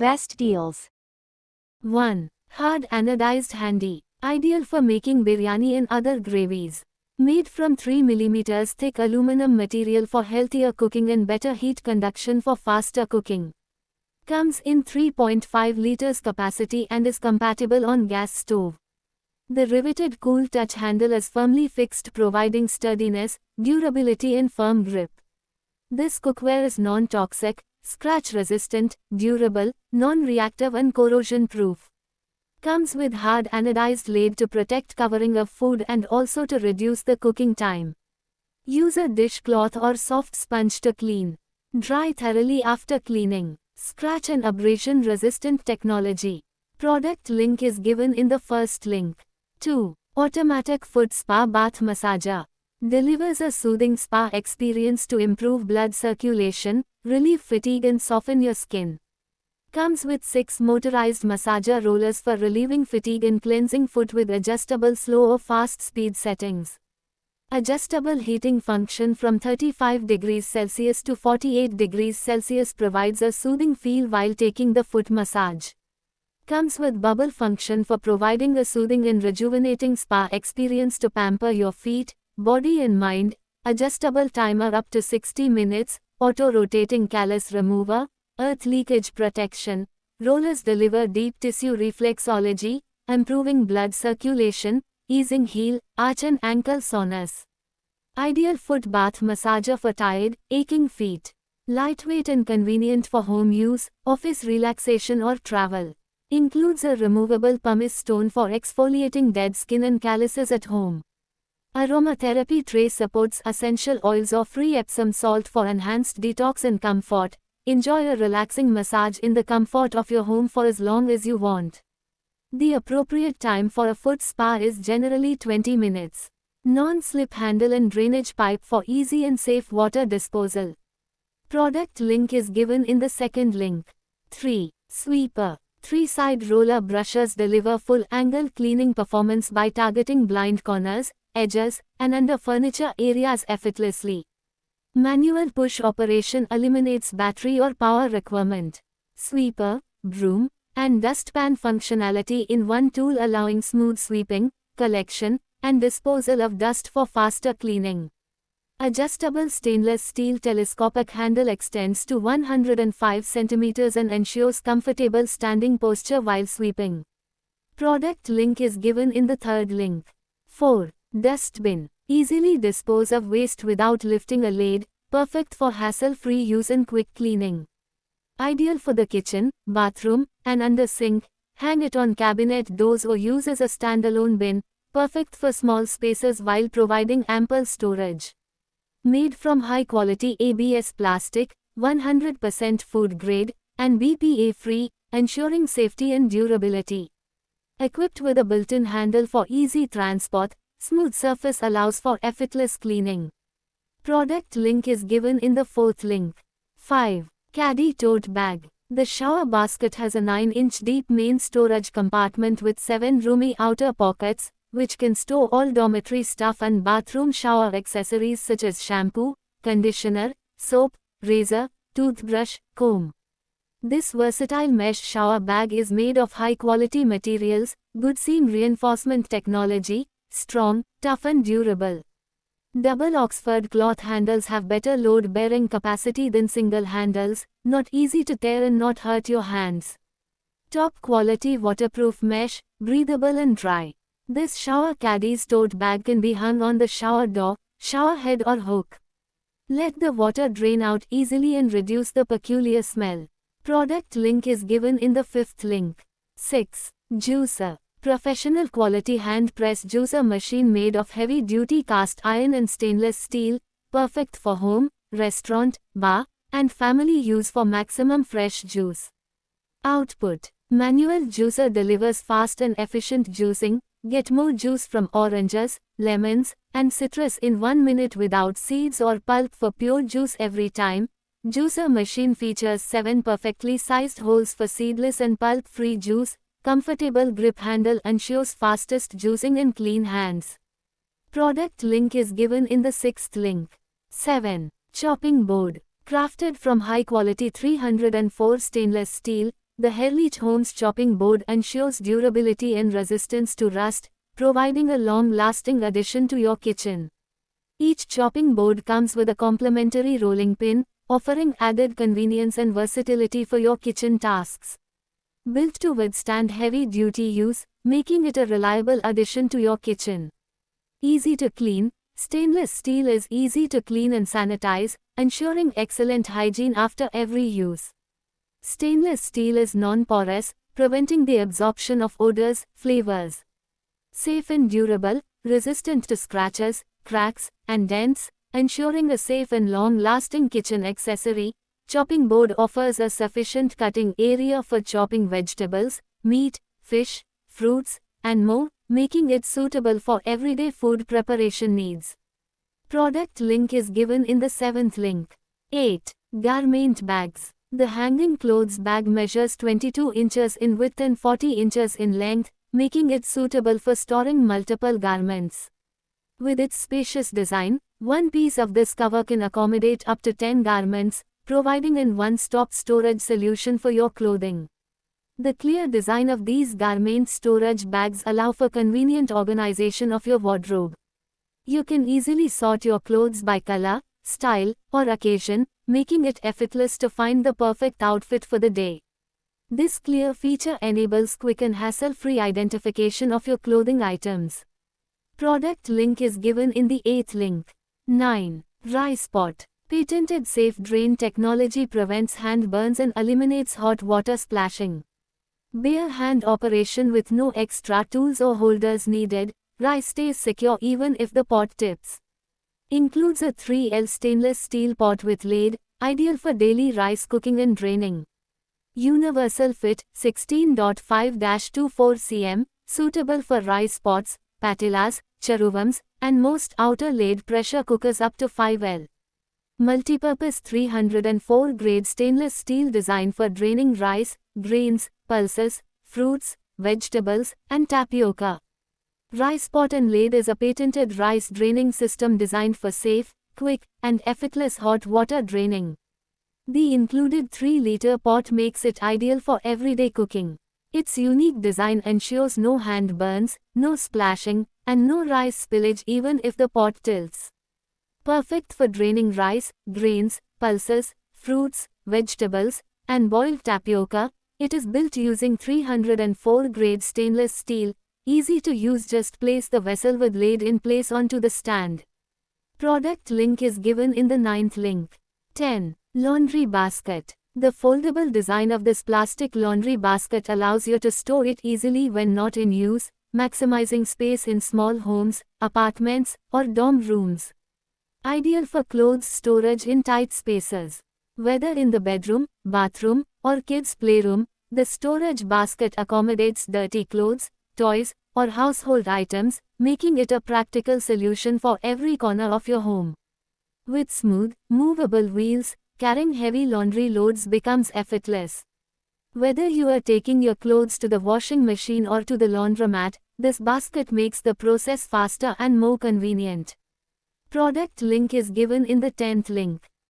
Best deals. 1. Hard anodized handy. Ideal for making biryani and other gravies. Made from 3 mm thick aluminum material for healthier cooking and better heat conduction for faster cooking. Comes in 3.5 liters capacity and is compatible on gas stove. The riveted cool touch handle is firmly fixed, providing sturdiness, durability and firm grip. This cookware is non-toxic, scratch-resistant, durable, non-reactive and corrosion-proof. Comes with hard anodized lid to protect covering of food and also to reduce the cooking time. Use a dishcloth or soft sponge to clean. Dry thoroughly after cleaning. Scratch and abrasion resistant technology. Product link is given in the first link. 2. Automatic foot spa bath massager. Delivers a soothing spa experience to improve blood circulation, relieve fatigue and soften your skin. Comes with 6 motorized massager rollers for relieving fatigue and cleansing foot with adjustable slow or fast speed settings. Adjustable heating function from 35 degrees Celsius to 48 degrees Celsius provides a soothing feel while taking the foot massage. Comes with bubble function for providing a soothing and rejuvenating spa experience to pamper your feet, body and mind. Adjustable timer up to 60 minutes, auto-rotating callus remover, earth leakage protection. Rollers deliver deep tissue reflexology, improving blood circulation, easing heel, arch and ankle soreness. Ideal foot bath massager for tired, aching feet. Lightweight and convenient for home use, office relaxation or travel. Includes a removable pumice stone for exfoliating dead skin and calluses at home. Aromatherapy tray supports essential oils or free Epsom salt for enhanced detox and comfort. Enjoy a relaxing massage in the comfort of your home for as long as you want. The appropriate time for a foot spa is generally 20 minutes. Non-slip handle and drainage pipe for easy and safe water disposal. Product link is given in the second link. 3. Sweeper. 3-side roller brushers deliver full-angle cleaning performance by targeting blind corners, edges, and under furniture areas effortlessly. Manual push operation eliminates battery or power requirement. Sweeper, broom, and dustpan functionality in one tool, allowing smooth sweeping, collection, and disposal of dust for faster cleaning. Adjustable stainless steel telescopic handle extends to 105 cm and ensures comfortable standing posture while sweeping. Product link is given in the third link. 4. Dustbin. Easily dispose of waste without lifting a lid, perfect for hassle-free use and quick cleaning. Ideal for the kitchen, bathroom, and under sink. Hang it on cabinet doors or use as a standalone bin, perfect for small spaces while providing ample storage. Made from high-quality ABS plastic, 100% food grade, and BPA-free, ensuring safety and durability. Equipped with a built-in handle for easy transport, smooth surface allows for effortless cleaning. Product link is given in the fourth link. 5. Caddy tote bag. The shower basket has a 9-inch deep main storage compartment with 7 roomy outer pockets, which can store all dormitory stuff and bathroom shower accessories such as shampoo, conditioner, soap, razor, toothbrush, comb. This versatile mesh shower bag is made of high-quality materials, good seam reinforcement technology, strong, tough and durable. Double Oxford cloth handles have better load-bearing capacity than single handles, not easy to tear and not hurt your hands. Top quality waterproof mesh, breathable and dry. This shower caddy's tote bag can be hung on the shower door, shower head or hook. Let the water drain out easily and reduce the peculiar smell. Product link is given in the fifth link. 6. Juicer. Professional quality hand-press juicer machine made of heavy-duty cast iron and stainless steel, perfect for home, restaurant, bar, and family use for maximum fresh juice. Output. Manual juicer delivers fast and efficient juicing. Get more juice from oranges, lemons, and citrus in 1 minute without seeds or pulp for pure juice every time. Juicer machine features 7 perfectly sized holes for seedless and pulp-free juice. Comfortable grip handle ensures fastest juicing and clean hands. Product link is given in the sixth link. 7. Chopping board. Crafted from high-quality 304 stainless steel, The Herlich Homes chopping board ensures durability and resistance to rust, providing a long-lasting addition to your kitchen. Each chopping board comes with a complementary rolling pin, offering added convenience and versatility for your kitchen tasks. Built to withstand heavy-duty use, making it a reliable addition to your kitchen. Easy to clean. Stainless steel is easy to clean and sanitize, ensuring excellent hygiene after every use. Stainless steel is non-porous, preventing the absorption of odors, flavors. Safe and durable, resistant to scratches, cracks, and dents, ensuring a safe and long-lasting kitchen accessory. Chopping board offers a sufficient cutting area for chopping vegetables, meat, fish, fruits, and more, making it suitable for everyday food preparation needs. Product link is given in the 7th link. 8. Garment bags. The hanging clothes bag measures 22 inches in width and 40 inches in length, making it suitable for storing multiple garments. With its spacious design, one piece of this cover can accommodate up to 10 garments, providing a one-stop storage solution for your clothing. The clear design of these garment storage bags allow for convenient organization of your wardrobe. You can easily sort your clothes by color, style, or occasion, making it effortless to find the perfect outfit for the day. This clear feature enables quick and hassle-free identification of your clothing items. Product link is given in the 8th link. 9. Rice pot. Patented safe drain technology prevents hand burns and eliminates hot water splashing. Bare hand operation with no extra tools or holders needed, rice stays secure even if the pot tips. Includes a 3L stainless steel pot with lid, ideal for daily rice cooking and draining. Universal fit, 16.5-24 cm, suitable for rice pots, patilas, cheruvams, and most outer-laid pressure cookers up to 5L. Multipurpose 304 grade stainless steel designed for draining rice, grains, pulses, fruits, vegetables, and tapioca. Rice pot and lid is a patented rice draining system designed for safe, quick, and effortless hot water draining. The included 3-liter pot makes it ideal for everyday cooking. Its unique design ensures no hand burns, no splashing, and no rice spillage even if the pot tilts. Perfect for draining rice, grains, pulses, fruits, vegetables, and boiled tapioca. It is built using 304 grade stainless steel. Easy to use, just place the vessel with lid in place onto the stand. Product link is given in the 9th link. 10. Laundry basket. The foldable design of this plastic laundry basket allows you to store it easily when not in use, maximizing space in small homes, apartments, or dorm rooms. Ideal for clothes storage in tight spaces. Whether in the bedroom, bathroom, or kids' playroom, the storage basket accommodates dirty clothes, toys, or household items, making it a practical solution for every corner of your home. With smooth, movable wheels, carrying heavy laundry loads becomes effortless. Whether you are taking your clothes to the washing machine or to the laundromat, this basket makes the process faster and more convenient. Product link is given in the 10th link.